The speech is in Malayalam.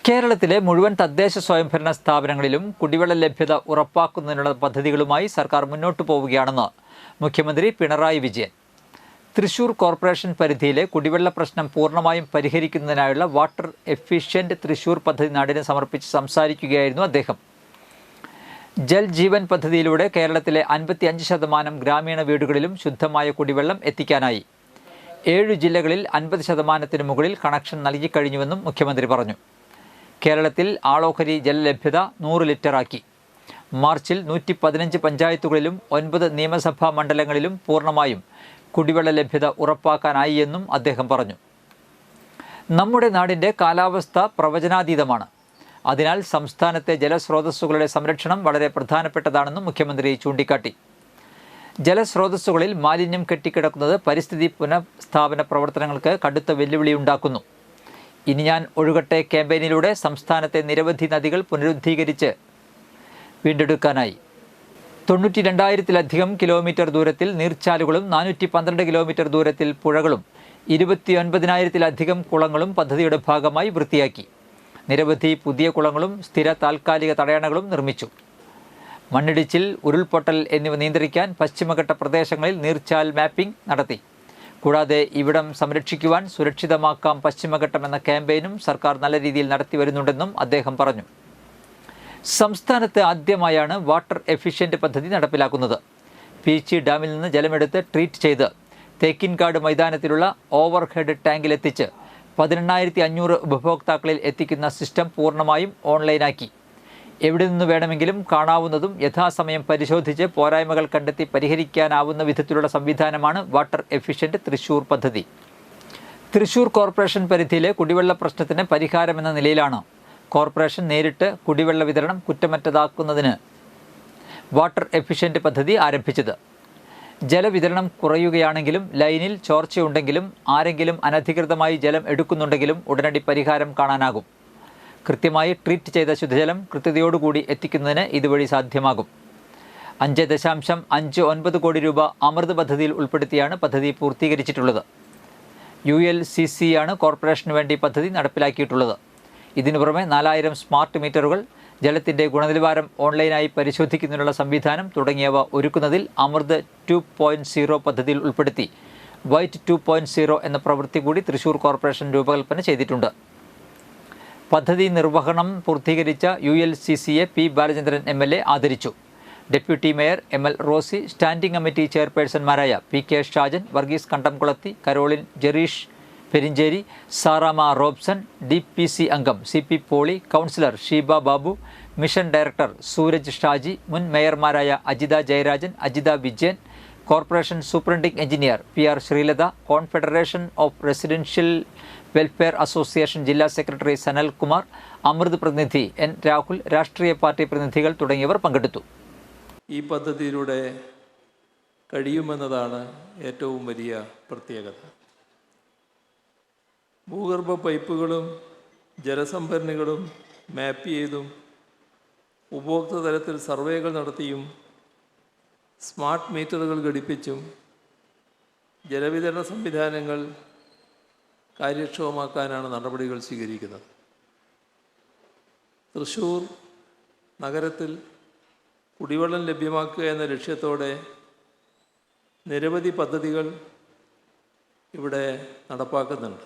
കേരളത്തിലെ മുഴുവൻ തദ്ദേശ സ്വയംഭരണ സ്ഥാപനങ്ങളിലും കുടിവെള്ള ലഭ്യത ഉറപ്പാക്കുന്നതിനുള്ള പദ്ധതികളുമായി സർക്കാർ മുന്നോട്ടു പോവുകയാണെന്ന് മുഖ്യമന്ത്രി പിണറായി വിജയൻ. തൃശൂർ കോർപ്പറേഷൻ പരിധിയിലെ കുടിവെള്ള പ്രശ്നം പൂർണ്ണമായും പരിഹരിക്കുന്നതിനായുള്ള വാട്ടർ എഫിഷ്യന്റ് തൃശൂർ പദ്ധതി നാടിന് സമർപ്പിച്ച് സംസാരിക്കുകയായിരുന്നു അദ്ദേഹം. ജൽ ജീവൻ പദ്ധതിയിലൂടെ കേരളത്തിലെ 55% ഗ്രാമീണ വീടുകളിലും ശുദ്ധമായ കുടിവെള്ളം എത്തിക്കാനായി. 7 ജില്ലകളിൽ 50%-ന് മുകളിൽ കണക്ഷൻ നൽകിക്കഴിഞ്ഞുവെന്നും മുഖ്യമന്ത്രി പറഞ്ഞു. കേരളത്തിൽ ആളോഹരി ജലലഭ്യത 100 ലിറ്ററാക്കി. മാർച്ചിൽ 115 പഞ്ചായത്തുകളിലും 9 നിയമസഭാ മണ്ഡലങ്ങളിലും പൂർണ്ണമായും കുടിവെള്ള ലഭ്യത ഉറപ്പാക്കാനായി എന്നും അദ്ദേഹം പറഞ്ഞു. നമ്മുടെ നാടിൻ്റെ കാലാവസ്ഥ പ്രവചനാതീതമാണ്. അതിനാൽ സംസ്ഥാനത്തെ ജലസ്രോതസ്സുകളുടെ സംരക്ഷണം വളരെ പ്രധാനപ്പെട്ടതാണെന്നും മുഖ്യമന്ത്രി ചൂണ്ടിക്കാട്ടി. ജലസ്രോതസ്സുകളിൽ മാലിന്യം കെട്ടിക്കിടക്കുന്നത് പരിസ്ഥിതി പുനഃസ്ഥാപന പ്രവർത്തനങ്ങൾക്ക് കടുത്ത വെല്ലുവിളിയുണ്ടാക്കുന്നു. ഇനി ഞാൻ ഒഴുകട്ടെ ക്യാമ്പയിനിലൂടെ സംസ്ഥാനത്തെ നിരവധി നദികൾ പുനരുദ്ധീകരിച്ച് വീണ്ടെടുക്കാനായി. 92,000-ലധികം കിലോമീറ്റർ ദൂരത്തിൽ നീർച്ചാലുകളും 412 കിലോമീറ്റർ ദൂരത്തിൽ പുഴകളും 29,000-ലധികം കുളങ്ങളും പദ്ധതിയുടെ ഭാഗമായി വൃത്തിയാക്കി. നിരവധി പുതിയ കുളങ്ങളും സ്ഥിര താൽക്കാലിക തടയണകളും നിർമ്മിച്ചു. മണ്ണിടിച്ചിൽ, ഉരുൾപൊട്ടൽ എന്നിവ നിയന്ത്രിക്കാൻ പശ്ചിമഘട്ട പ്രദേശങ്ങളിൽ നീർച്ചാൽ മാപ്പിംഗ് നടത്തി. കൂടാതെ ഇവിടം സംരക്ഷിക്കുവാൻ സുരക്ഷിതമാക്കാം പശ്ചിമഘട്ടം എന്ന ക്യാമ്പയിനും സർക്കാർ നല്ല രീതിയിൽ നടത്തി വരുന്നുണ്ടെന്നും അദ്ദേഹം പറഞ്ഞു. സംസ്ഥാനത്ത് ആദ്യമായാണ് വാട്ടർ എഫിഷ്യന്റ് പദ്ധതി നടപ്പിലാക്കുന്നത്. പീച്ചി ഡാമിൽ നിന്ന് ജലമെടുത്ത് ട്രീറ്റ് ചെയ്ത് തേക്കിൻകാട് മൈതാനത്തിലുള്ള ഓവർ ഹെഡ് ടാങ്കിലെത്തിച്ച് 18,500 ഉപഭോക്താക്കളിൽ എത്തിക്കുന്ന സിസ്റ്റം പൂർണ്ണമായും ഓൺലൈനാക്കി. എവിടെ നിന്ന് വേണമെങ്കിലും കാണാവുന്നതും യഥാസമയം പരിശോധിച്ച് പോരായ്മകൾ കണ്ടെത്തി പരിഹരിക്കാനാവുന്ന വിധത്തിലുള്ള സംവിധാനമാണ് വാട്ടർ എഫിഷ്യന്റ് തൃശൂർ പദ്ധതി. തൃശൂർ കോർപ്പറേഷൻ പരിധിയിലെ കുടിവെള്ള പ്രശ്നത്തിന് പരിഹാരമെന്ന നിലയിലാണ് കോർപ്പറേഷൻ നേരിട്ട് കുടിവെള്ള വിതരണം കുറ്റമറ്റതാക്കുന്നതിന് വാട്ടർ എഫിഷ്യന്റ് പദ്ധതി ആരംഭിച്ചത്. ജലവിതരണം കുറയുകയാണെങ്കിലും ലൈനിൽ ചോർച്ചയുണ്ടെങ്കിലും ആരെങ്കിലും അനധികൃതമായി ജലം എടുക്കുന്നുണ്ടെങ്കിലും ഉടനടി പരിഹാരം കാണാനാകും. കൃത്യമായി ട്രീറ്റ് ചെയ്ത ശുദ്ധജലം കൃത്യതയോടുകൂടി എത്തിക്കുന്നതിന് ഇതുവഴി സാധ്യമാകും. 5.59 കോടി രൂപ അമൃത് പദ്ധതിയിൽ ഉൾപ്പെടുത്തിയാണ് പദ്ധതി പൂർത്തീകരിച്ചിട്ടുള്ളത്. ULCC ആണ് കോർപ്പറേഷന് വേണ്ടി പദ്ധതി നടപ്പിലാക്കിയിട്ടുള്ളത്. ഇതിനു പുറമെ 4,000 സ്മാർട്ട് മീറ്ററുകൾ, ജലത്തിൻ്റെ ഗുണനിലവാരം ഓൺലൈനായി പരിശോധിക്കുന്നതിനുള്ള സംവിധാനം തുടങ്ങിയവ ഒരുക്കുന്നതിൽ അമൃത് 2.0 പദ്ധതിയിൽ ഉൾപ്പെടുത്തി വൈറ്റ് 2.0 എന്ന പ്രവൃത്തി കൂടി തൃശൂർ കോർപ്പറേഷൻ രൂപകൽപ്പന ചെയ്തിട്ടുണ്ട്. പദ്ധതി നിർവഹണം പൂർത്തീകരിച്ച ULCCയെ P. ബാലചന്ദ്രൻ MLA ആദരിച്ചു. Deputy mayor ML Rosy, standing committee ചെയർപേഴ്സൺമാരായ PK ഷാജൻ, വർഗീസ് കണ്ടംകുളത്തി, കരോളിൻ ജെറീഷ് പെരിഞ്ചേരി, സാറാമ റോബ്സൺ, DPC അംഗം CP Poly, councillor Sheeba Babu, mission director Sooraj Shaji, മുൻ മേയർമാരായ Ajitha Jayarajan, Ajitha Vijayan, corporation superintending engineer PR Sreelatha, confederation of residential welfare association ജില്ലാ സെക്രട്ടറി സനൽ കുമാർ, അമൃത് പ്രതിനിധി N. രാഹുൽ, രാഷ്ട്രീയ പാർട്ടി പ്രതിനിധികൾ തുടങ്ങിയവർ പങ്കെടുത്തു. ഈ പദ്ധതിയിലൂടെ കഴിയുമെന്നതാണ് ഏറ്റവും വലിയ പ്രത്യേകത. ഭൂഗർഭ പൈപ്പുകളും ജലസംഭരണികളും മാപ്പ് ചെയ്തും ഉപഭോക്തൃ തലത്തിൽ സർവേകൾ നടത്തിയും സ്മാർട്ട് മീറ്ററുകൾ ഘടിപ്പിച്ചും ജലവിതരണ സംവിധാനങ്ങൾ കാര്യക്ഷമമാക്കാനാണ് നടപടികൾ സ്വീകരിക്കുന്നത്. തൃശ്ശൂർ നഗരത്തിൽ കുടിവെള്ളം ലഭ്യമാക്കുക എന്ന ലക്ഷ്യത്തോടെ നിരവധി പദ്ധതികൾ ഇവിടെ നടപ്പാക്കുന്നുണ്ട്.